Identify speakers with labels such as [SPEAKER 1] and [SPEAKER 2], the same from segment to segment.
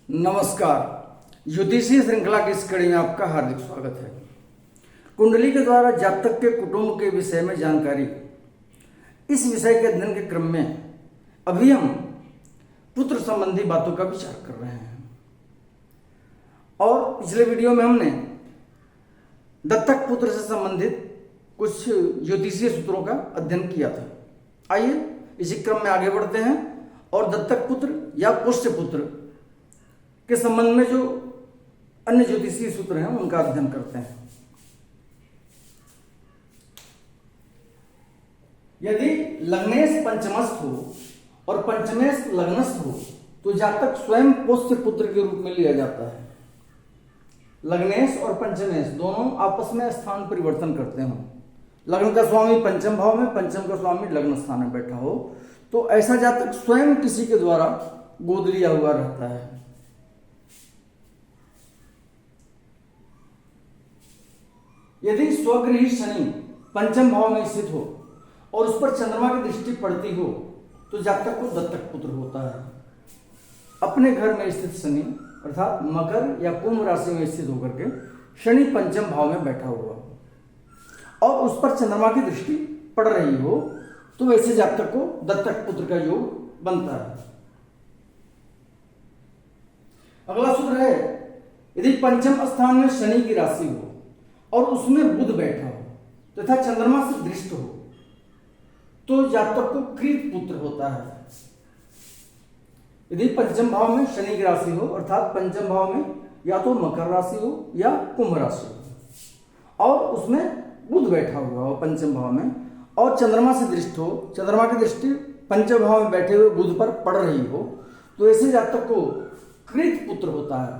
[SPEAKER 1] नमस्कार। ज्योतिषीय श्रृंखला की इस कड़ी में आपका हार्दिक स्वागत है। कुंडली के द्वारा जातक के कुटुंब के विषय में जानकारी, इस विषय के अध्ययन के क्रम में अभी हम पुत्र संबंधी बातों का विचार कर रहे हैं। और पिछले वीडियो में हमने दत्तक पुत्र से संबंधित कुछ ज्योतिषीय सूत्रों का अध्ययन किया था। आइए इसी क्रम में आगे बढ़ते हैं और दत्तक पुत्र या पोष्य पुत्र के संबंध में जो अन्य ज्योतिषीय सूत्र हैं उनका अध्ययन करते हैं। यदि लग्नेश पंचमस्थ हो और पंचमेश लग्नस्थ हो तो जातक स्वयं पोष्य पुत्र के रूप में लिया जाता है। लग्नेश और पंचमेश दोनों आपस में स्थान परिवर्तन करते हो। लग्न का स्वामी पंचम भाव में, पंचम का स्वामी लग्न स्थान में बैठा हो तो ऐसा जातक स्वयं किसी के द्वारा गोद लिया हुआ रहता है। यदि स्वगृही शनि पंचम भाव में स्थित हो और उस पर चंद्रमा की दृष्टि पड़ती हो तो जातक को दत्तक पुत्र होता है। अपने घर में स्थित शनि अर्थात मकर या कुंभ राशि में स्थित होकर के शनि पंचम भाव में बैठा हुआ और उस पर चंद्रमा की दृष्टि पड़ रही हो तो वैसे जातक को दत्तक पुत्र का योग बनता है। अगला सूत्र है, यदि पंचम स्थान में शनि की राशि हो और उसमें बुध बैठा हो तथा चंद्रमा से दृष्ट हो तो जातक को कृत पुत्र होता है। यदि पंचम भाव में शनि की राशि हो अर्थात पंचम भाव में या तो मकर राशि हो या कुंभ राशि हो और उसमें बुध बैठा हुआ हो पंचम भाव में और चंद्रमा से दृष्ट हो, चंद्रमा की दृष्टि पंचम भाव में बैठे हुए बुध पर पड़ रही हो तो ऐसे जातक को कृत पुत्र होता है।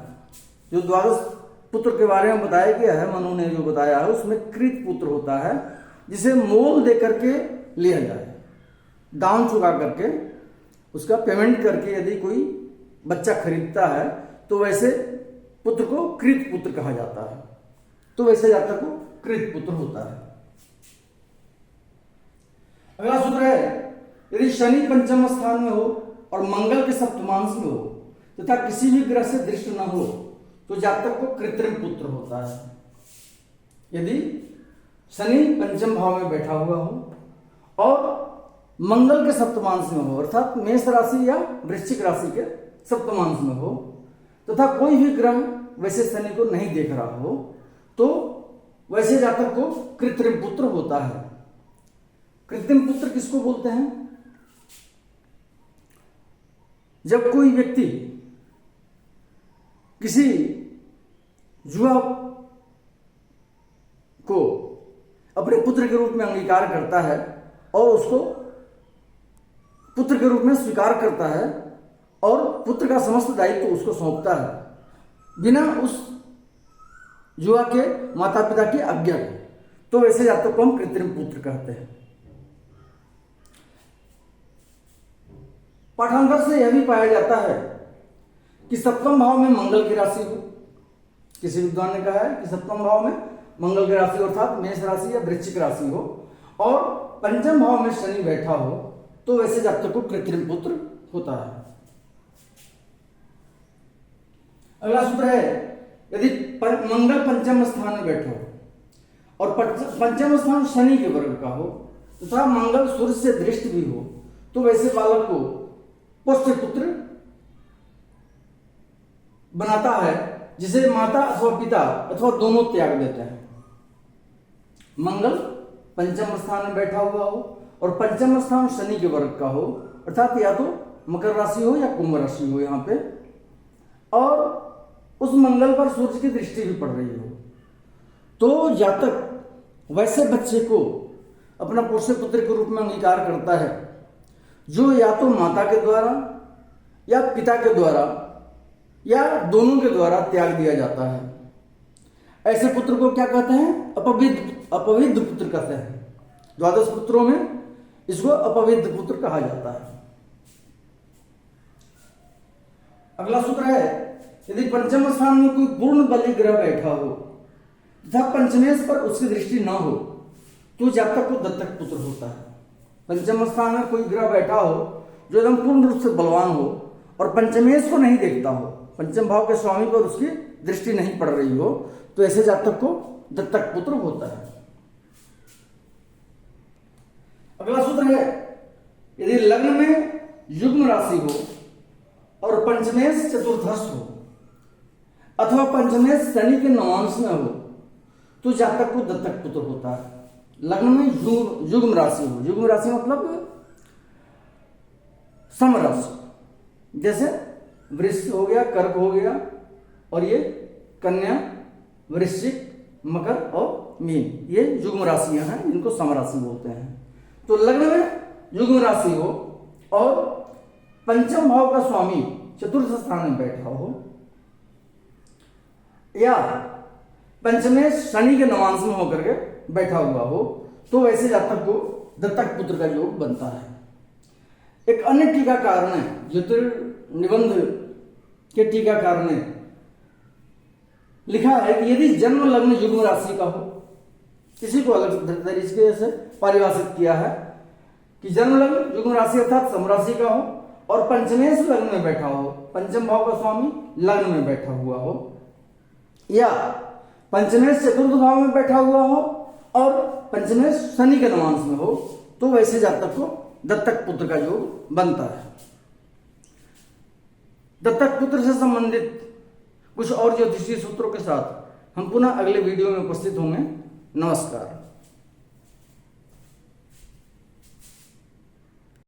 [SPEAKER 1] जो द्वादश पुत्र के बारे में बताया गया है, मनु ने जो बताया है उसमें कृत पुत्र होता है जिसे मोल दे करके लिया जाए, दान चुका करके उसका पेमेंट करके यदि कोई बच्चा खरीदता है तो वैसे पुत्र को कृत पुत्र कहा जाता है। तो वैसे जातक को कृत पुत्र होता है। अगला सूत्र है, यदि शनि पंचम स्थान में हो और मंगल के सप्तमांश में हो तथा किसी भी ग्रह से दृष्ट न हो तो जातक को कृत्रिम पुत्र होता है। यदि शनि पंचम भाव में बैठा हुआ हो और मंगल के सप्तमांश में हो अर्थात मेष राशि या वृश्चिक राशि के सप्तमांश में हो तथा कोई भी ग्रह वैसे शनि को नहीं देख रहा हो तो वैसे जातक को कृत्रिम पुत्र होता है। कृत्रिम पुत्र किसको बोलते हैं? जब कोई व्यक्ति किसी युवा को अपने पुत्र के रूप में अंगीकार करता है और उसको पुत्र के रूप में स्वीकार करता है और पुत्र का समस्त दायित्व उसको सौंपता है बिना उस युवा के माता पिता की आज्ञा के, तो वैसे जातक को हम कृत्रिम पुत्र कहते हैं। पाठांतर से यह भी पाया जाता है कि सप्तम भाव में मंगल की राशि हो। किसी विद्वान ने कहा है कि सप्तम भाव में मंगल की राशि अर्थात मेष राशि या वृश्चिक राशि हो और पंचम भाव में शनि बैठा हो तो वैसे जातक को कृत्रिम पुत्र होता है। अगला सूत्र है, यदि मंगल पंचम स्थान में बैठा हो और पंचम स्थान शनि के वर्ग का हो तथा मंगल सूर्य से दृष्ट भी हो तो वैसे बालक को पोष्य पुत्र बनाता है जिसे माता अथवा पिता अथवा दोनों त्याग देते हैं। मंगल पंचम स्थान में बैठा हुआ हो और पंचम स्थान शनि के वर्ग का हो अर्थात या तो मकर राशि हो या कुंभ राशि हो यहाँ पे और उस मंगल पर सूर्य की दृष्टि भी पड़ रही हो तो जातक वैसे बच्चे को अपना पोष्य पुत्र के रूप में अंगीकार करता है जो या तो माता के द्वारा या पिता के द्वारा या दोनों के द्वारा त्याग दिया जाता है। ऐसे पुत्र को क्या कहते हैं? अपविद्ध पुत्र कहते हैं। द्वादश पुत्रों में इसको अपविद्ध पुत्र कहा जाता है। अगला सूत्र है, यदि पंचम स्थान में कोई पूर्ण बलि ग्रह बैठा हो तथा पंचमेश पर उसकी दृष्टि न हो तो जातक को दत्तक पुत्र होता है। पंचम स्थान में कोई ग्रह बैठा हो जो एकदम पूर्ण रूप से बलवान हो और पंचमेश को नहीं देखता हो पंचम भाव के स्वामी पर उसकी दृष्टि नहीं पड़ रही हो, तो ऐसे जातक को दत्तक पुत्र होता है। अगला सूत्र है, यदि लग्न में युग्म राशि हो और पंचमेश चतुर्थस्थ हो अथवा पंचमेश शनि के नवांश में हो तो जातक को दत्तक पुत्र होता है। लग्न में युग्म राशि हो, युग्म राशि मतलब समराशि, जैसे वृश्चिक हो गया, कर्क हो गया, और ये कन्या, वृश्चिक, मकर और मीन, ये युग्म राशियां हैं, इनको समराशि बोलते हैं। तो लग्न में युग्म राशि हो और पंचम भाव का स्वामी चतुर्थ स्थान में बैठा हो या पंचमेश शनि के नवांश में होकर के बैठा हुआ हो तो वैसे जातक को दत्तक पुत्र का योग बनता है। एक अन्य टीकाकार ने, ज्योतिर्निबंध के टीकाकार ने लिखा है कि यदि जन्म लग्न युग्म राशि का हो, किसी को अलग तरीके से परिभाषित किया है कि जन्म लग्न युग्म राशि अर्थात समराशि का हो और पंचमेश लग्न में बैठा हो, पंचम भाव का स्वामी लग्न में बैठा हुआ हो, या पंचमेश चतुर्थ भाव में बैठा हुआ हो और पंचमेश शनि के नवांश में हो, तो वैसे जातक को दत्तक पुत्र का योग बनता है। दत्तक पुत्र से संबंधित कुछ और ज्योतिषीय सूत्रों के साथ हम पुनः अगले वीडियो में उपस्थित होंगे। नमस्कार।